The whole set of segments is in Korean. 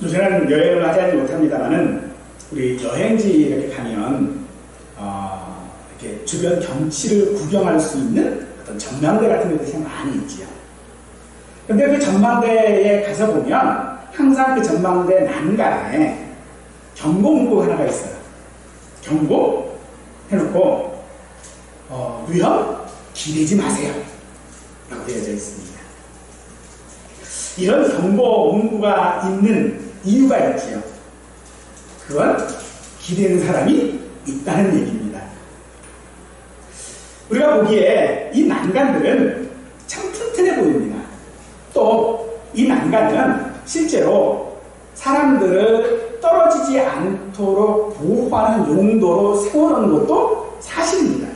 요새는 여행을 하지 못합니다만은 우리 여행지 이렇게 가면 이렇게 주변 경치를 구경할 수 있는 어떤 전망대 같은 것들이 참 많이 있지요. 근데 그 전망대에 가서 보면 항상 그 전망대 난간에 경고 문구가 하나가 있어요. 경고 해놓고 위험 기대지 마세요 라고 되어져 있습니다. 이런 경고 문구가 있는 이유가 있지요. 그건 기대는 사람이 있다는 얘기입니다. 우리가 보기에 이 난간들은 참 튼튼해 보입니다. 또 이 난간은 실제로 사람들을 떨어지지 않도록 보호하는 용도로 세워놓은 것도 사실입니다.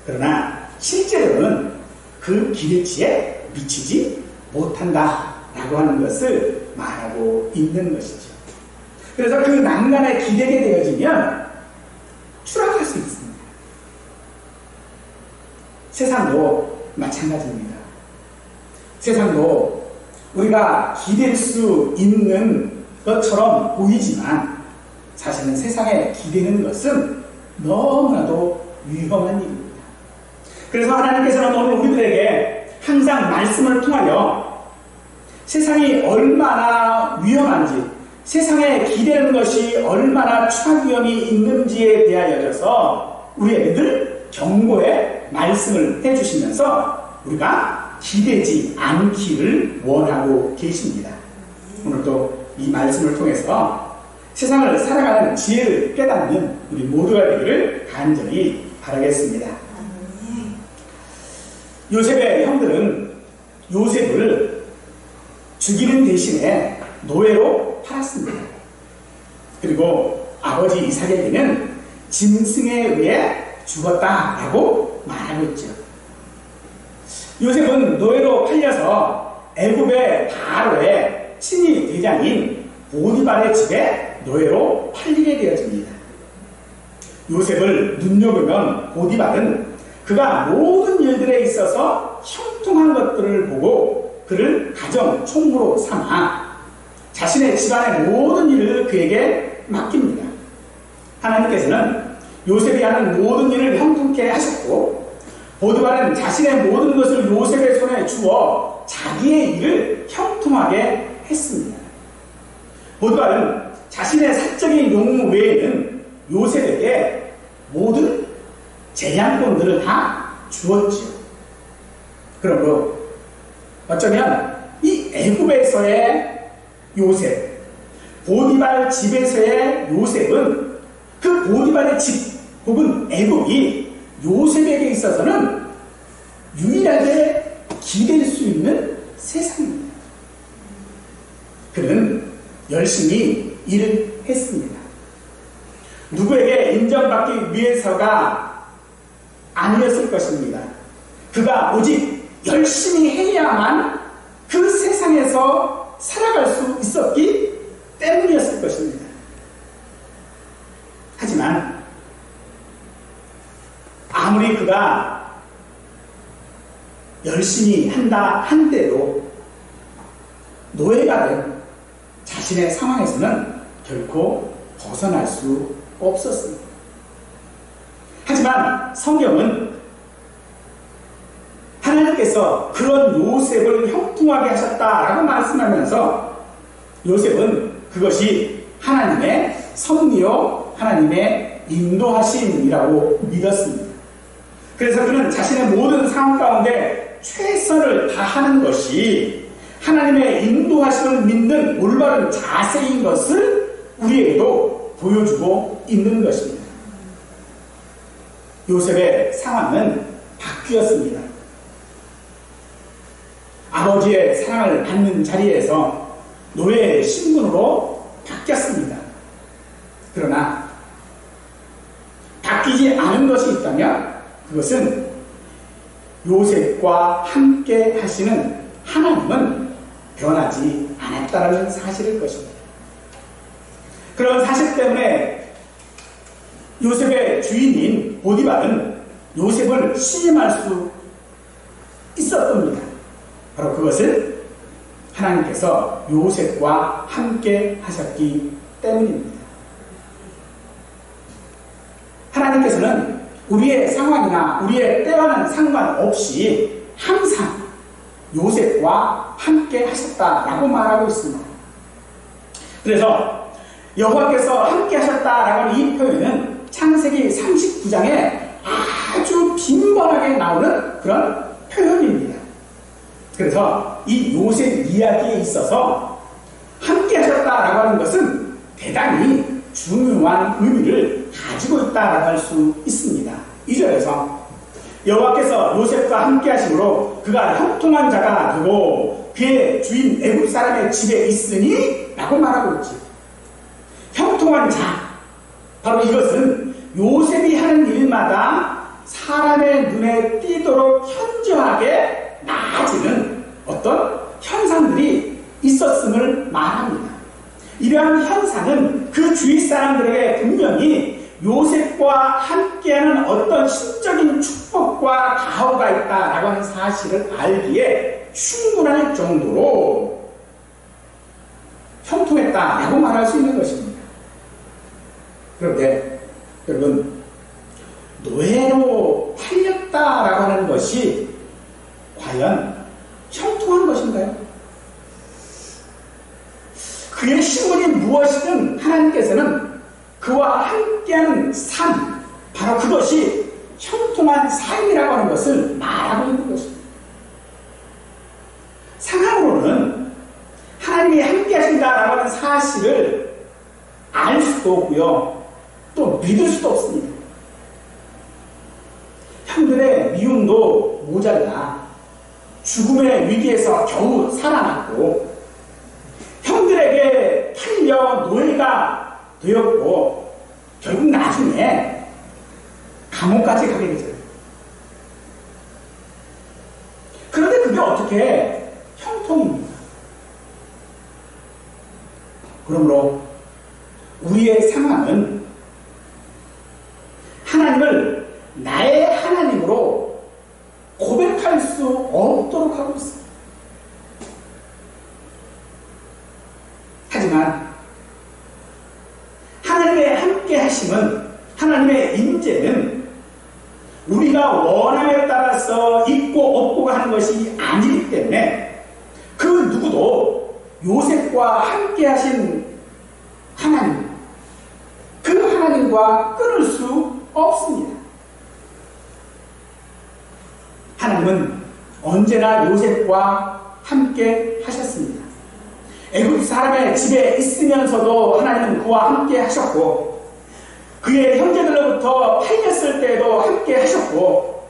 그러나 실제로는 그 기대치에 미치지 못한다라고 하는 것을 말하고 있는 것이죠. 그래서 그 난간에 기대게 되어지면 추락할 수 있습니다. 세상도 마찬가지입니다. 세상도 우리가 기댈 수 있는 것처럼 보이지만 사실은 세상에 기대는 것은 너무나도 위험한 일입니다. 그래서 하나님께서는 오늘 우리들에게 항상 말씀을 통하여 세상이 얼마나 위험한지, 세상에 기대는 것이 얼마나 추락 위험이 있는지에 대하여서 우리에게 늘 경고의 말씀을 해주시면서 우리가 기대지 않기를 원하고 계십니다. 오늘도 이 말씀을 통해서 세상을 살아가는 지혜를 깨닫는 우리 모두가 되기를 간절히 바라겠습니다. 요셉의 형들은 요셉을 죽이는 대신에 노예로 팔았습니다. 그리고 아버지 이삭에게는 짐승에 의해 죽었다라고 말하고 있죠. 요셉은 노예로 팔려서 애굽의 바로의 친위 대장인 보디발의 집에 노예로 팔리게 되어집니다. 요셉을 눈여보면 보디발은 그가 모든 일들에 있어서 형통한 것들을 보고 그를 가정 총무로 삼아 자신의 집안의 모든 일을 그에게 맡깁니다. 하나님께서는 요셉이 하는 모든 일을 형통케 하셨고 보디발은 자신의 모든 것을 요셉의 손에 주어 자기의 일을 형통하게 했습니다. 보디발은 자신의 사적인 용무 외에는 요셉에게 모든 재량권들을 다 주었지요. 그러므로 어쩌면 이 애굽에서의 요셉, 보디발 집에서의 요셉은 그 보디발의 집 혹은 애굽이 요셉에게 있어서는 유일하게 기댈 수 있는 세상입니다. 그는 열심히 일을 했습니다. 누구에게 인정받기 위해서가 아니었을 것입니다. 그가 오직 열심히 해야만 그 세상에서 살아갈 수 있었기 때문이었을 것입니다. 하지만 아무리 그가 열심히 한다 한데도 노예가 된 자신의 상황에서는 결코 벗어날 수 없었습니다. 하지만 성경은 하나님께서 그런 요셉을 형통하게 하셨다라고 말씀하면서 요셉은 그것이 하나님의 섭리요 하나님의 인도하심이라고 믿었습니다. 그래서 그는 자신의 모든 상황 가운데 최선을 다하는 것이 하나님의 인도하심을 믿는 올바른 자세인 것을 우리에게도 보여주고 있는 것입니다. 요셉의 상황은 바뀌었습니다. 아버지의 사랑을 받는 자리에서 노예의 신분으로 바뀌었습니다. 그러나 바뀌지 않은 것이 있다면 그것은 요셉과 함께 하시는 하나님은 변하지 않았다는 사실일 것입니다. 그런 사실 때문에 요셉의 주인인 보디발은 요셉을 신임할 수 있었답니다. 바로 그것은 하나님께서 요셉과 함께 하셨기 때문입니다. 하나님께서는 우리의 상황이나 우리의 때와는 상관없이 항상 요셉과 함께 하셨다라고 말하고 있습니다. 그래서 여호와께서 함께 하셨다라고 하는 이 표현은 창세기 39장에 아주 빈번하게 나오는 그런 표현입니다. 그래서 이 요셉 이야기에 있어서 함께 하셨다라고 하는 것은 대단히 중요한 의미를 가지고 있다라고 할 수 있습니다. 2절에서 여호와께서 요셉과 함께 하심으로 그가 형통한 자가 되고 그의 주인 애굽 사람의 집에 있으니 라고 말하고 있지. 형통한 자, 바로 이것은 요셉이 하는 일마다 사람의 눈에 띄도록 현저하게 나아지는 어떤 현상들이 있었음을 말합니다. 이러한 현상은 그 주위 사람들에게 분명히 요셉과 함께하는 어떤 신적인 축복과 가호가 있다라고 하는 사실을 알기에 충분할 정도로 형통했다라고 말할 수 있는 것입니다. 그런데 여러분, 노예로 팔렸다라고 하는 것이 과연 형통한 것인가요? 그의 신분이 무엇이든 하나님께서는 그와 함께하는 삶, 바로 그것이 형통한 삶이라고 하는 것을 말하고 있는 것입니다. 상황으로는 하나님이 함께 하신다라고 하는 사실을 알 수도 없고요, 또 믿을 수도 없습니다. 형들의 미움도 모자라 죽음의 위기에서 겨우 살아났고, 형들에게 팔려 노예가 되었고, 결국 나중에 감옥까지 가게 되죠. 그런데 그게 어떻게 형통입니까? 그러므로 우리의 상황은 하나님을 나의 하나님으로 고백할 수 없도록 하고 있습니다. 하지만 하나님의 함께 하심은, 하나님의 임재는 우리가 원함에 따라서 있고 없고가 하는 것이 아니기 때문에 그 누구도 요셉과 함께 하신 하나님, 그 하나님과 끊을 수 없습니다. 하나님은 언제나 요셉과 함께 하셨습니다. 애굽 사람의 집에 있으면서도 하나님은 그와 함께 하셨고, 그의 형제들로부터 팔렸을 때에도 함께 하셨고,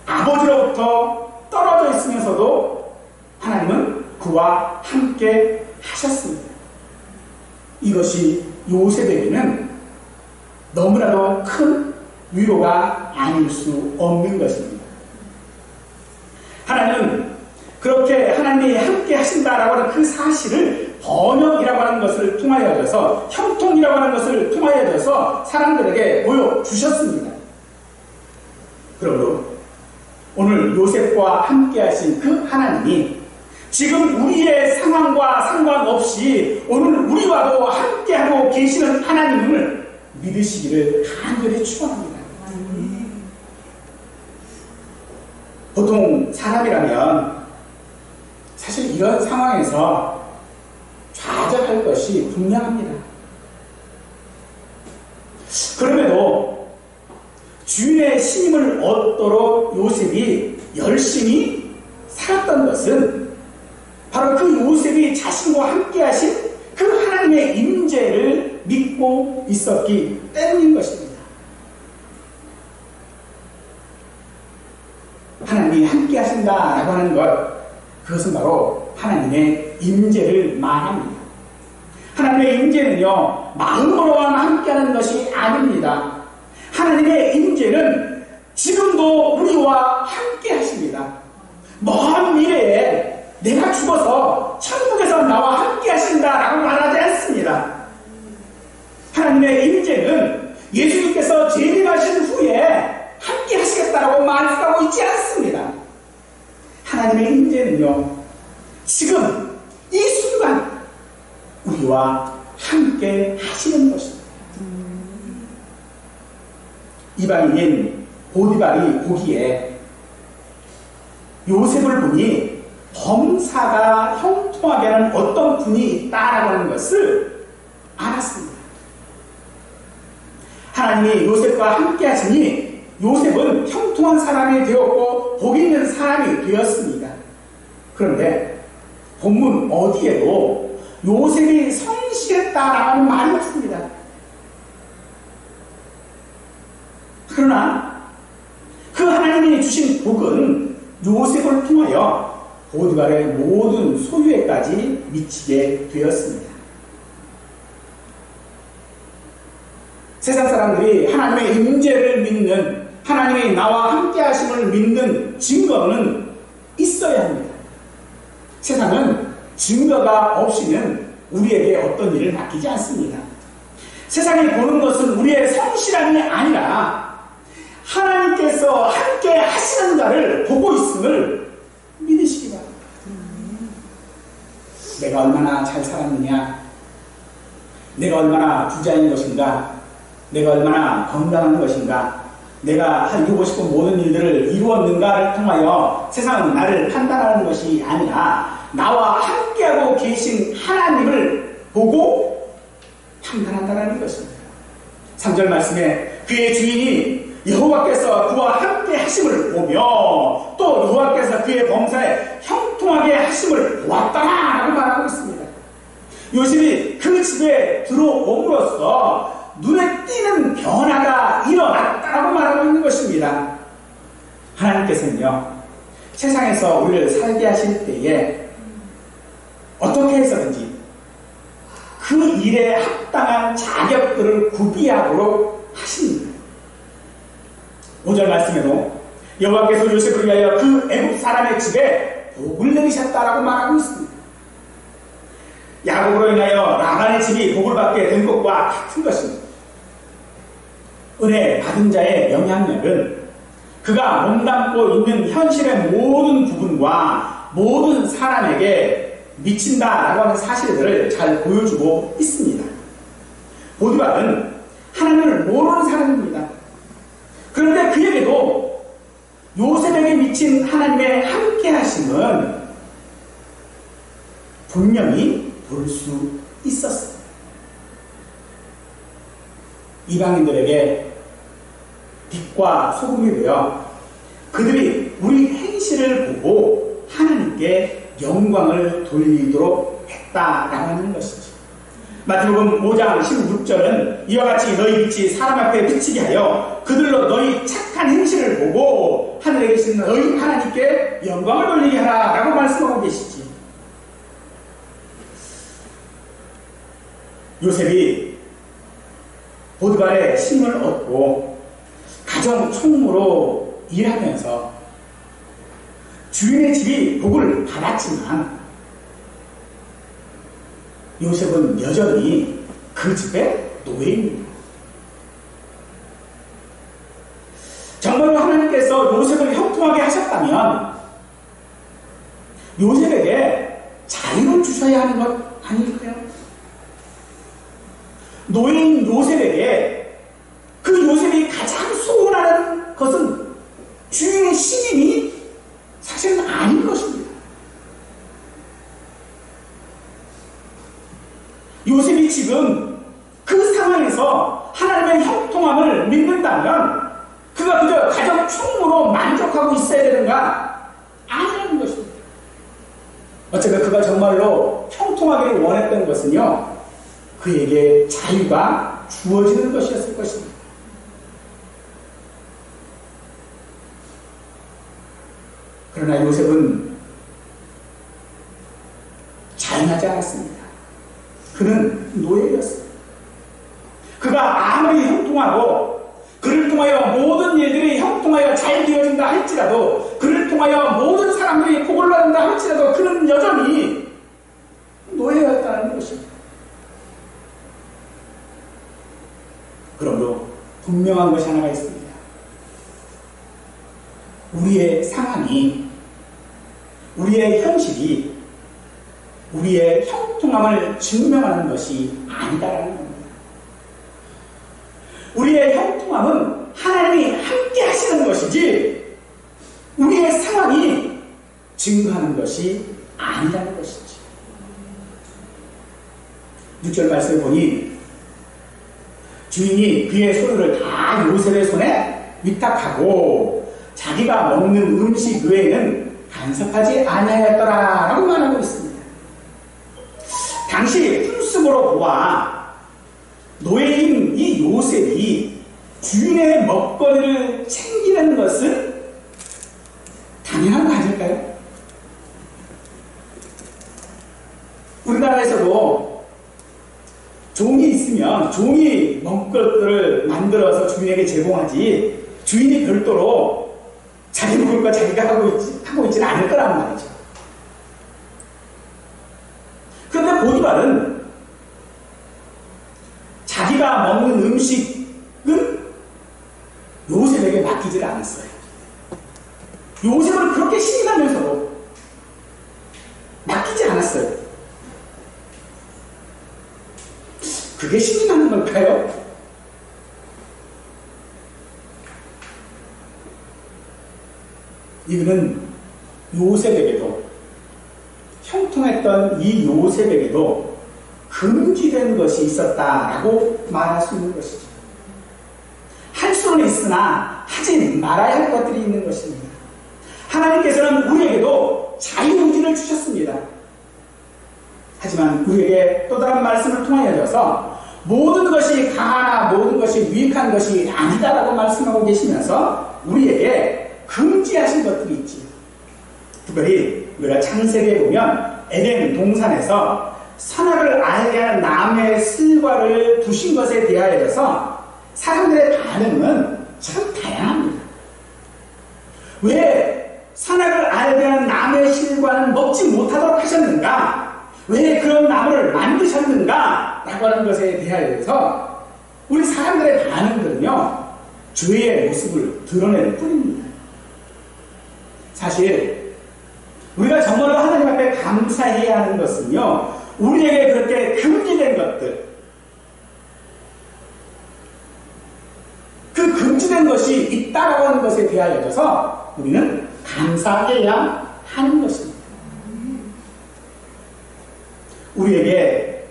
아버지로부터 떨어져 있으면서도 하나님은 그와 함께 하셨습니다. 이것이 요셉에게는 너무나도 큰 위로가 아닐 수 없는 것입니다. 하나님은 그렇게 하나님이 함께 하신다라고 하는 그 사실을 번역이라고 하는 것을 통하여져서, 형통이라고 하는 것을 통하여져서 사람들에게 보여주셨습니다. 그러므로 오늘 요셉과 함께 하신 그 하나님이 지금 우리의 상황과 상관없이 오늘 우리와도 함께하고 계시는 하나님을 믿으시기를 간절히 축원합니다. 보통 사람이라면 사실 이런 상황에서 좌절할 것이 분명합니다. 그럼에도 주인의 신임을 얻도록 요셉이 열심히 살았던 것은 바로 그 요셉이 자신과 함께 하신 그 하나님의 임재를 믿고 있었기 때문인 것입니다. 하나님이 함께 하신다라고 하는 것, 그것은 바로 하나님의 임재를 말합니다. 하나님의 임재는요, 마음으로만 함께하는 것이 아닙니다. 하나님의 임재는 지금도 우리와 함께 하십니다. 먼 미래에 내가 죽어서 천국에서 나와 함께 하신다라고 말하지 않습니다. 하나님의 임재는 예수님께서 재림하신 후에 함께 하시겠다라고 말씀하고 있지 않습니다. 하나님의 임재는요, 지금 이 순간 우리와 함께 하시는 것입니다. 이방인인 보디발이 보기에 요셉을 보니 범사가 형통하게 하는 어떤 분이 있다라고 하는 것을 알았습니다. 하나님이 요셉과 함께 하시니 요셉은 형통한 사람이 되었고 복이 있는 사람이 되었습니다. 그런데 본문 어디에도 요셉이 성실했다라고 하는 말이 없습니다. 그러나 그 하나님이 주신 복은 요셉을 통하여 보디발의 모든 소유에까지 미치게 되었습니다. 세상 사람들이 하나님의 임재를 믿는, 하나님의 나와 함께 하심을 믿는 증거는 있어야 합니다. 세상은 증거가 없이는 우리에게 어떤 일을 맡기지 않습니다. 세상이 보는 것은 우리의 성실함이 아니라 하나님께서 함께 하시는가를 보고 있음을 믿으시기 바랍니다. 내가 얼마나 잘 살았느냐, 내가 얼마나 부자인 것인가, 내가 얼마나 건강한 것인가, 내가 이루고 싶은 모든 일들을 이루었는가를 통하여 세상은 나를 판단하는 것이 아니라 나와 함께하고 계신 하나님을 보고 판단한다는 것입니다. 3절 말씀에 그의 주인이 여호와께서 그와 함께 하심을 보며 또 여호와께서 그의 범사에 형통하게 하심을 보았다라고 말하고 있습니다. 요셉이 그 집에 들어옴으로써 눈에 띄는 변화가 일어났다라고 말하고 있는 것입니다. 하나님께서는요, 세상에서 우리를 살게 하실 때에 어떻게 해서든지 그 일에 합당한 자격들을 구비하도록 하십니다. 5절 말씀에도 여호와께서 요셉을 위하여 그 애굽 사람의 집에 복을 내리셨다라고 말하고 있습니다. 야곱으로 인하여 라반의 집이 복을 받게 된 것과 같은 것입니다. 은혜 받은 자의 영향력은 그가 몸담고 있는 현실의 모든 부분과 모든 사람에게 미친다라고 하는 사실들을 잘 보여주고 있습니다. 보디발은 하나님을 모르는 사람입니다. 그런데 그에게도 요셉에게 미친 하나님의 함께하심은 분명히 볼 수 있었습니다. 이방인들에게 빛과 소금이 되어 그들이 우리 행실을 보고 하나님께 영광을 돌리도록 했다라고 하는 것이죠. 마태복음 5장 16절은 이와 같이 너희 빛이 사람 앞에 비치게 하여 그들로 너희 착한 행실을 보고 하늘에 계신 너희 하나님께 영광을 돌리게 하라 라고 말씀하고 계시지. 요셉이 보디발의 힘을 얻고 가정 총무로 일하면서 주인의 집이 복을 받았지만 요셉은 여전히 그 집의 노예입니다. 정말로 하나님께서 요셉을 형통하게 하셨다면 요셉에게 자유를 주셔야 하는 것 아닐까요? 노예인 요셉에게 그 요셉이 가장 소원하는 것은 주인의 신임이 사실은 아닌 것입니다. 요셉이 지금 그 상황에서 하나님의 형통함을 믿는다면 그가 그저 가정 충무로 만족하고 있어야 되는가? 아니라는 것입니다. 어쩌면 그가 정말로 형통하기를 원했던 것은요, 그에게 자유가 주어지는 것이었을 것입니다. 그러나 요셉은 자유하지 않았습니다. 그는 노예였습니다. 그가 아무리 형통하고 그를 통하여 모든 일들이 형통하여 잘 되어진다 할지라도, 그를 통하여 모든 사람들이 복을 받는다 할지라도 그는 여전히 노예였다는 것입니다. 그러므로 분명한 것이 하나가 있습니다. 우리의 상황이, 우리의 현실이 우리의 형통함을 증명하는 것이 아니다라는 겁니다. 우리의 형통함은 하나님이 함께 하시는 것이지 우리의 상황이 증거하는 것이 아니라는 것이지. 6절 말씀을 보니 주인이 그의 소유를 다 요셉의 손에 위탁하고 자기가 먹는 음식 외에는 간섭하지 아니하였더라 라고 말하고 있습니다. 당시 풍습으로 보아 노예인 이 요셉이 주인의 먹거리를 챙기는 것은 당연한 거 아닐까요? 우리나라에서도 종이 있으면 종이 먹거리를 만들어서 주인에게 제공하지 주인이 별도로 자기 먹을 거 자기가 하고 있지는 않을 거란 말이죠. 그런데 보디발은 자기가 먹는 음식은 요셉에게 맡기질 않았어요. 요셉을 그렇게 신임하면서도 맡기지 않았어요. 그게 신임하는 걸까요? 이거는 요셉에게도, 형통했던 이 요셉에게도 금지된 것이 있었다라고 말할 수 있는 것이죠. 할 수는 있으나 하지 말아야 할 것들이 있는 것입니다. 하나님께서는 우리에게도 자유의지를 주셨습니다. 하지만 우리에게 또 다른 말씀을 통하여서 모든 것이 강하나 모든 것이 유익한 것이 아니다라고 말씀하고 계시면서 우리에게 금지하신 것들이 있지요. 특별히 우리가 창세기에 보면 에덴 동산에서 선악을 알게 하는 나무의 실과를 두신 것에 대하여서 사람들의 반응은 참 다양합니다. 왜 선악을 알게 하는 나무의 실과는 먹지 못하도록 하셨는가? 왜 그런 나무를 만드셨는가? 라고 하는 것에 대하여서 우리 사람들의 반응들은요, 죄의 모습을 드러낼 뿐입니다. 사실 우리가 정말로 하나님 앞에 감사해야 하는 것은요, 우리에게 그렇게 금지된 것들, 그 금지된 것이 있다라고 하는 것에 대하여서 우리는 감사해야 하는 것입니다. 우리에게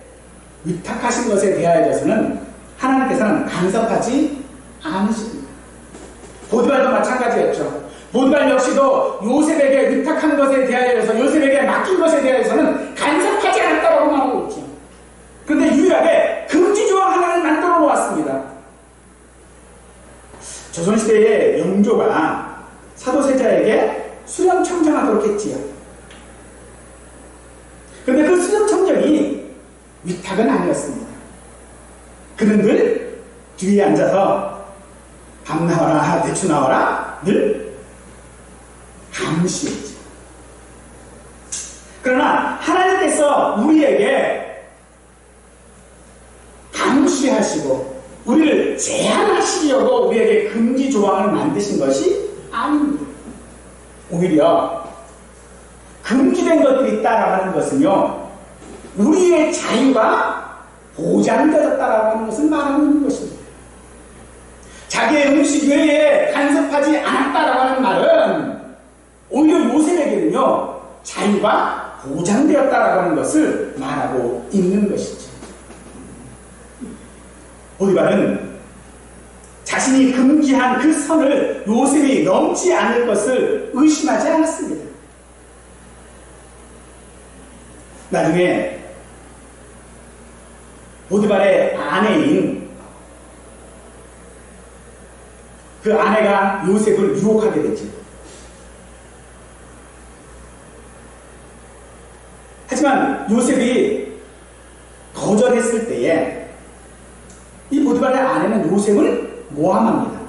위탁하신 것에 대하여서는 하나님께서는 간섭하지 않으십니다. 보디발도 마찬가지였죠. 보디발 역시도 요셉에게 위탁한 것에 대하여서, 요셉에게 맡긴 것에 대하여서는 간섭하지 않았다고 말하고 있죠. 그런데 유일하게 금지조항 하나를 만들어 놓았습니다. 조선시대의 영조가 사도세자에게 수령 청정하도록 했지요. 그런데 그 수령 청정이 위탁은 아니었습니다. 그는 늘 뒤에 앉아서 밥 나와라, 대추 나와라 늘 감시했죠. 그러나 하나님께서 우리에게 감시하시고 우리를 제한하시려고 우리에게 금지 조항을 만드신 것이 아닙니다. 오히려 금지된 것들이 있다라고 하는 것은요, 우리의 자유가 보장되었다라고 하는 것을 말하고 있는 것입니다. 자기의 음식 외에 간섭하지 않았다라고 하는 말은 오히려 요셉에게는요, 자유가 보장되었다라고 하는 것을 말하고 있는 것이죠. 보디발은 자신이 금지한 그 선을 요셉이 넘지 않을 것을 의심하지 않았습니다. 나중에 보디발의 아내인 그 아내가 요셉을 유혹하게 되죠. 하지만 요셉이 거절했을 때에 이 보디발의 아내는 요셉을 모함합니다.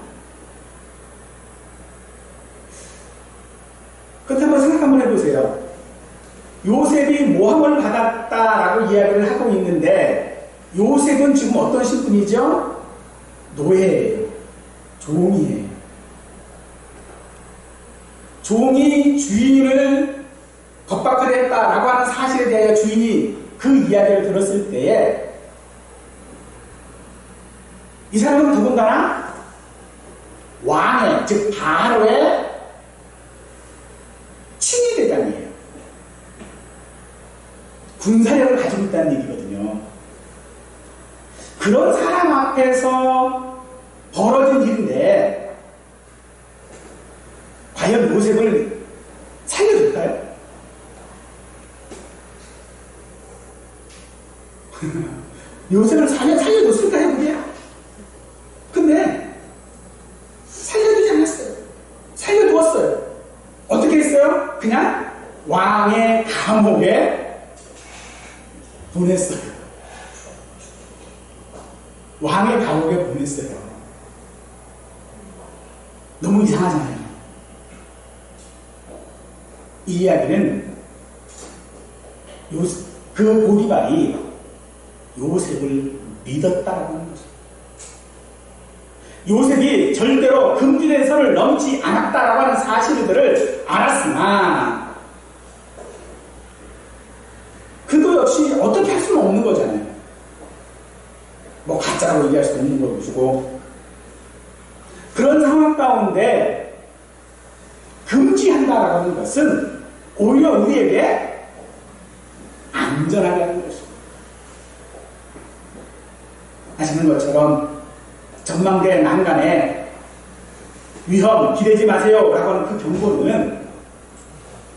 그런데 한번 생각 한번 해보세요. 요셉이 모함을 받았다라고 이야기를 하고 있는데 요셉은 지금 어떤 신분이죠? 노예예요. 종이에요. 종이 주인을 겁박을 했다라고 하는 사실에 대하여 주인이 이야기를 들었을 때에 이 사람은 더군다나 왕의, 즉 바로의 친위대장이에요. 군사력을 가지고 있다는 얘기거든요. 그런 사람 앞에서 벌어진 일인데 과연 요셉을 살려줄까요? 요셉을 살려줬을까 해보게요. 근데 살려주지 않았어요. 살려두었어요. 어떻게 했어요? 그냥 왕의 감옥에 보냈어요. 왕의 감옥에 보냈어요. 너무 이상하잖아요. 이 이야기는 그 보디발이 요셉을 믿었다라고 하는 거죠. 요셉이 절대로 금지된 선을 넘지 않았다라고 하는 사실들을 알았으나 그도 역시 어떻게 할 수는 없는 거잖아요. 뭐 가짜라고 얘기할 수도 없는 것이고 그런 상황 가운데 금지한다라고 하는 것은 오히려 우리에게 안전하게 하는 것입니다. 아시는 것처럼 전망대 난간에 위험 기대지 마세요 라고 하는 그 경고는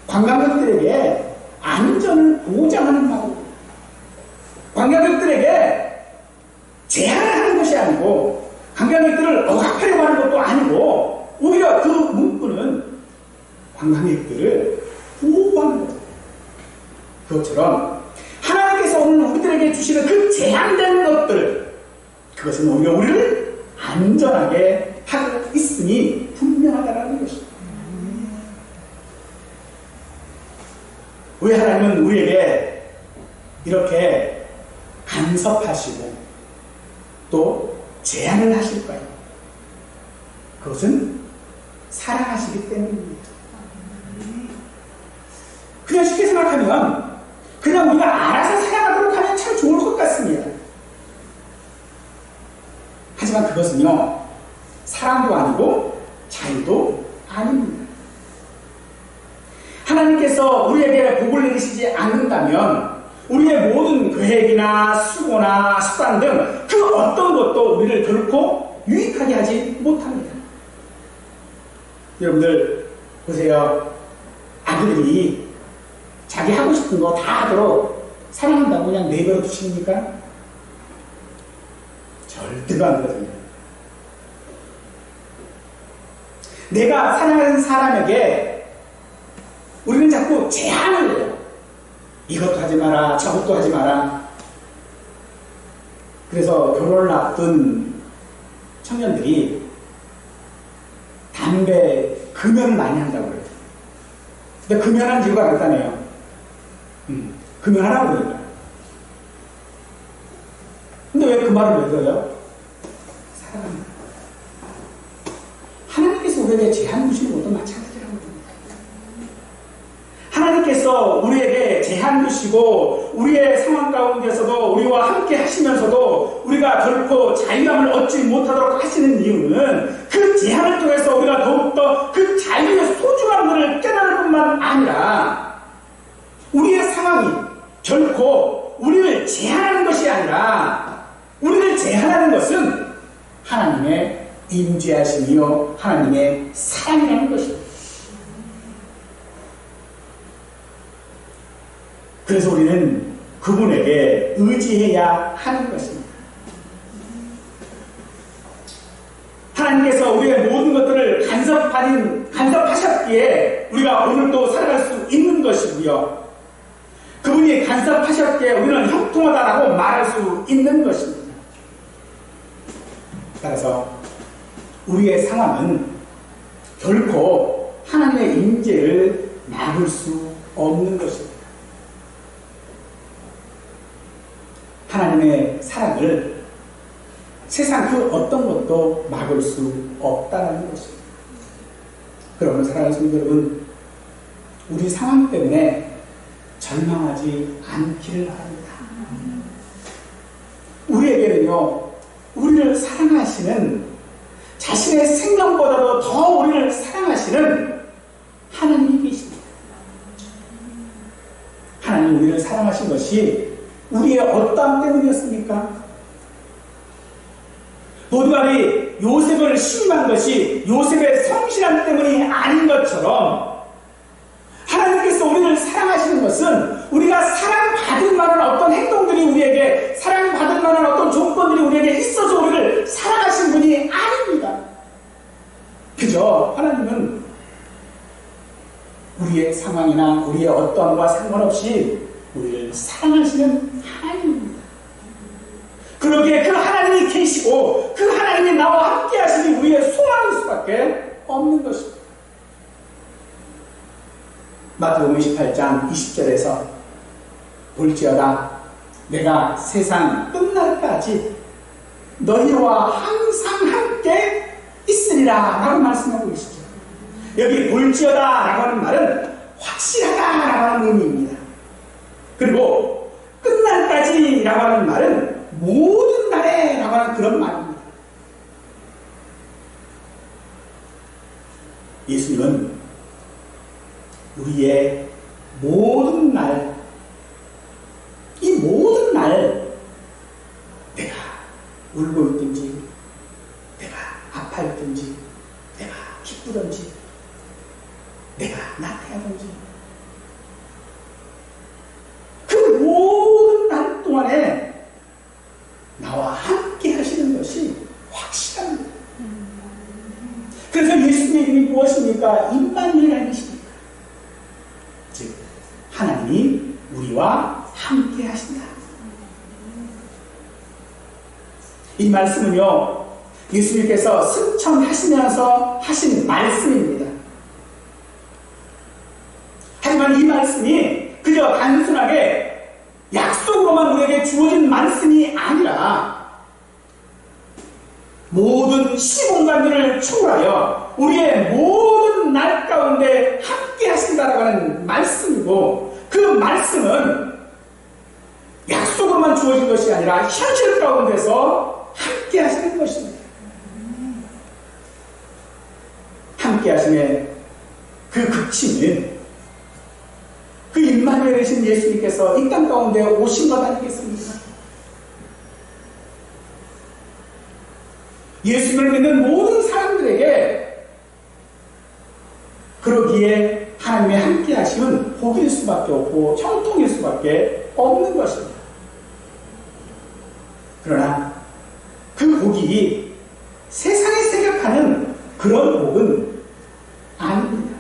관광객들에게 안전을 보장하는 방법, 관광객들에게 제한을 하는 것이 아니고 관광객들을 억압하려고 하는 것도 아니고 오히려 그 문구는 관광객들을 보호하는 거죠. 그것처럼 하나님께서 오늘 우리들에게 주시는 그 제한된 것들, 그것은 오히려 우리를 안전하게 하고 있으니 분명하다는 것입니다. 왜 하나님은 우리에게 이렇게 간섭하시고 또 제한을 하실까요? 그것은 사랑하시기 때문입니다. 그냥 쉽게 생각하면 그냥 우리가 알아서 살아가도록 하면 참 좋을 것 같습니다. 하지만 그것은요, 사랑도 아니고 자유도 아닙니다. 하나님께서 우리에게 복을 내리시지 않는다면 우리의 모든 계획이나 수고나 습관 등 그 어떤 것도 우리를 결코 유익하게 하지 못합니다. 여러분들 보세요. 아들이 자기 하고 싶은 거 다 하도록 사랑한다고 그냥 내버려 두십니까? 절대로 안 그러거든요. 내가 사랑하는 사람에게 우리는 자꾸 제한을 해요. 이것도 하지 마라, 저것도 하지 마라. 그래서 결혼을 앞둔 청년들이 담배, 금연을 많이 한다고 그래요. 근데 금연하는 이유가 간단해요. 금연하라고 그러니까. 근데 왜 그 말을 왜 들어요? 사랑합니다. 하나님께서 우리에게 제한 두시는 것도 마찬가지라고 합니다. 하나님께서 우리에게 제한 두시고 우리의 상황 가운데서도 우리와 함께 하시면서도 우리가 결코 자유함을 얻지 못하도록 하시는 이유는 그 제한을 통해서 우리가 더욱더 그 자유의 소중함을 깨달을 뿐만 아니라 우리의 상황이 결코 우리를 제한하는 것이 아니라 우리를 제한하는 것은 하나님의 임재하심이요 하나님의 사랑이라는 것입니다. 그래서 우리는 그분에게 의지해야 하는 것입니다. 하나님께서 우리의 모든 것들을 간섭하셨기에 우리가 오늘도 살아갈 수 있는 것이고요. 그분이 간섭하셨기에 우리는 형통하다라고 말할 수 있는 것입니다. 따라서 우리의 상황은 결코 하나님의 임재를 막을 수 없는 것입니다. 하나님의 사랑을 세상 그 어떤 것도 막을 수 없다는 것입니다. 그러면 사랑하는 성도 여러분, 우리 상황 때문에 절망하지 않기를 바랍니다. 우리에게는요, 우리를 사랑하시는, 자신의 생명보다도 더 우리를 사랑하시는 하나님이 계십니다. 하나님 우리를 사랑하신 것이 우리의 어떠함 때문이었습니까? 보디발이 요셉을 신임한 것이 요셉의 성실함 때문이 아닌 것처럼 하나님께서 우리를 사랑하시는 것은 우리가 사랑받을 만한 어떤 행동들이 우리에게, 사랑받을 만한 어떤 조건들이 우리에게 있어서 우리를 사랑하신 분이 아닙니다. 그저 하나님은 우리의 상황이나 우리의 어떠함과 상관없이 우리를 사랑하시는 하나님입니다. 그러기에 그 하나님이 계시고 그 하나님이 나와 함께 하시니 우리의 소망일 수밖에 없는 것입니다. 마태복음 28장 20절에서 볼지어다 내가 세상 끝날까지 너희와 항상 함께 있으리라 라고 말씀하고 계시죠. 여기 볼지어다 라고 하는 말은 확실하다 라고 하는 의미입니다. 그리고 끝날까지 라고 하는 말은 모든 날에 라고 하는 그런 말입니다. 예수님은 우리의 모든 날, 이 모든 날 내가 울고 있든지 내가 아파 있든지 내가 기쁘든지 내가 나태하든지 그 모든 날 동안에 나와 함께 하시는 것이 확실합니다. 그래서 예수님의 이름이 무엇입니까? 임마누엘 아니십니까? 즉 하나님이 우리와 함께 하신다. 이 말씀은요, 예수님께서 승천하시면서 하신 말씀입니다. 하지만 이 말씀이 그저 단순하게 약속으로만 우리에게 주어진 말씀이 아니라 모든 시공간들을 초월하여 우리의 모든 날 가운데 함께 하신다라고 하는 말씀이고, 그 말씀은 약속으로만 주어진 것이 아니라 현실 가운데서 함께 하시는 것입니다. 함께 하심의 그 극치는 그 임마누엘 되신 예수님께서 이 땅 가운데 오신 것 아니겠습니까? 예수님을 믿는 모든 사람들에게 그러기에 하나님의 함께 하심은 복일 수밖에 없고 형통일 수밖에 없는 것입니다. 그러나 그 복이 세상이 생각하는 그런 복은 아닙니다.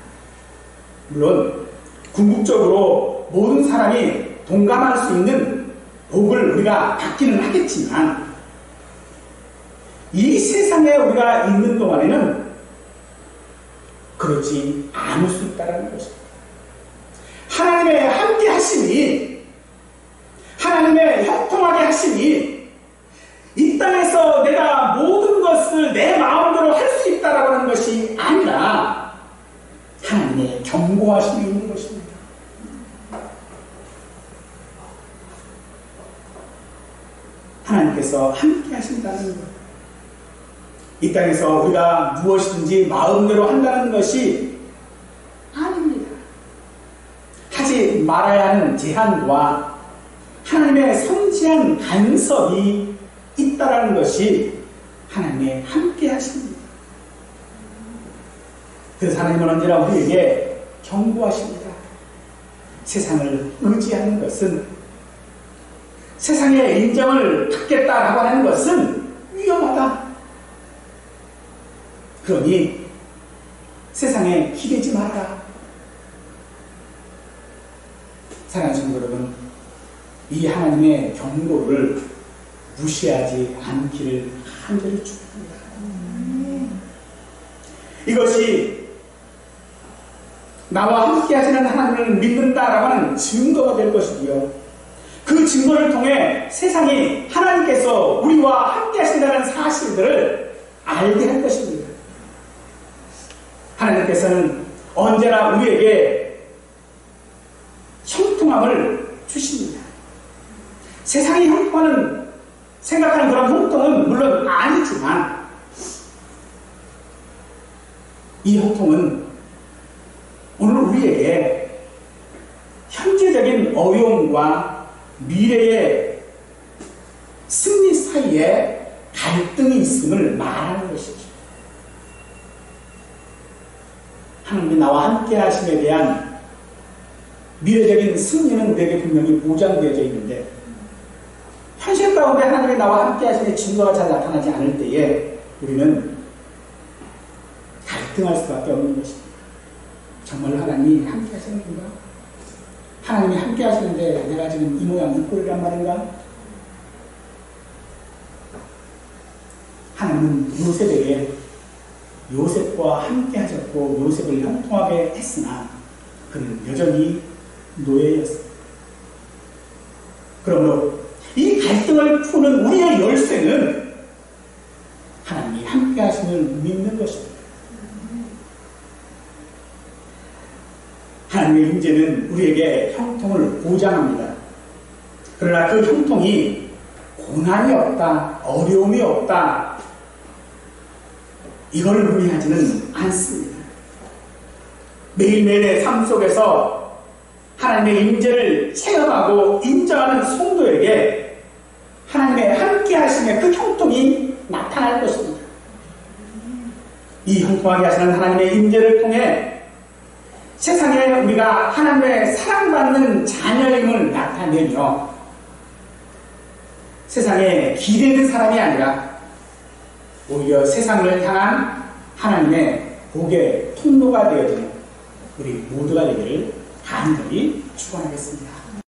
물론 궁극적으로 모든 사람이 동감할 수 있는 복을 우리가 받기는 하겠지만 이 세상에 우리가 있는 동안에는 그렇지 않을 수 있다는 것입니다. 하나님의 함께 하심이, 하나님의 형통하게 하심이 이 땅에서 내가 모든 것을 내 마음대로 할 수 있다라고 하는 것이 아니라 하나님의 경고하심이 있는 것입니다. 하나님께서 함께 하신다는 것, 이 땅에서 우리가 무엇이든지 마음대로 한다는 것이 아닙니다. 하지 말아야 하는 제한과 하나님의 섬세한 간섭이 있다라는 것이 하나님의 함께 하십니다. 그래서 하나님은 언제나 우리에게 경고하십니다. 세상을 의지하는 것은, 세상의 인정을 받겠다라고 하는 것은 위험하다. 그러니 세상에 기대지 마라. 사랑하는 성도 여러분, 이 하나님의 경고를 무시하지 않기를 간절히 축복합니다. 이것이 나와 함께 하시는 하나님을 믿는다라고 하는 증거가 될 것이고요, 그 증거를 통해 세상이 하나님께서 우리와 함께 하신다는 사실들을 알게 할 것입니다. 하나님께서는 언제나 우리에게 형통 형통함을 주십니다. 세상이 생각하는 그런 형통은 물론 아니지만 이 형통은 오늘 우리에게 현재적인 어려움과 미래의 승리 사이에 갈등이 있음을 말하는 것이죠. 하나님이 나와 함께 하심에 대한 미래적인 승리는 내게 분명히 보장되어져 있는데 현실 가운데 하나님이 나와 함께 하심의 증거가 잘 나타나지 않을 때에 우리는 갈등할 수밖에 없는 것입니다. 정말 하나님이 함께 하시는 건가? 하나님이 함께 하시는데 내가 지금 이 모양 이 꼴이란 말인가? 하나님은 요셉에게 요셉과 함께 하셨고 요셉을 형통하게 했으나 그는 여전히 노예였습니다. 그러므로 이 갈등을 푸는 우리의 열쇠는 하나님이 함께 하심을 믿는 것입니다. 하나님의 임재는 우리에게 형통을 보장합니다. 그러나 그 형통이 고난이 없다, 어려움이 없다, 이걸 의미하지는 않습니다. 매일매일의 삶 속에서 하나님의 임재를 체험하고 인정하는 성도에게 하나님의 함께 하심의 그 형통이 나타날 것입니다. 이 형통하게 하시는 하나님의 임재를 통해 세상에 우리가 하나님의 사랑받는 자녀임을 나타내며 세상에 기대는 사람이 아니라 오히려 세상을 향한 하나님의 복의 통로가 되어지는 우리 모두가 되기를 간절히 축원하겠습니다.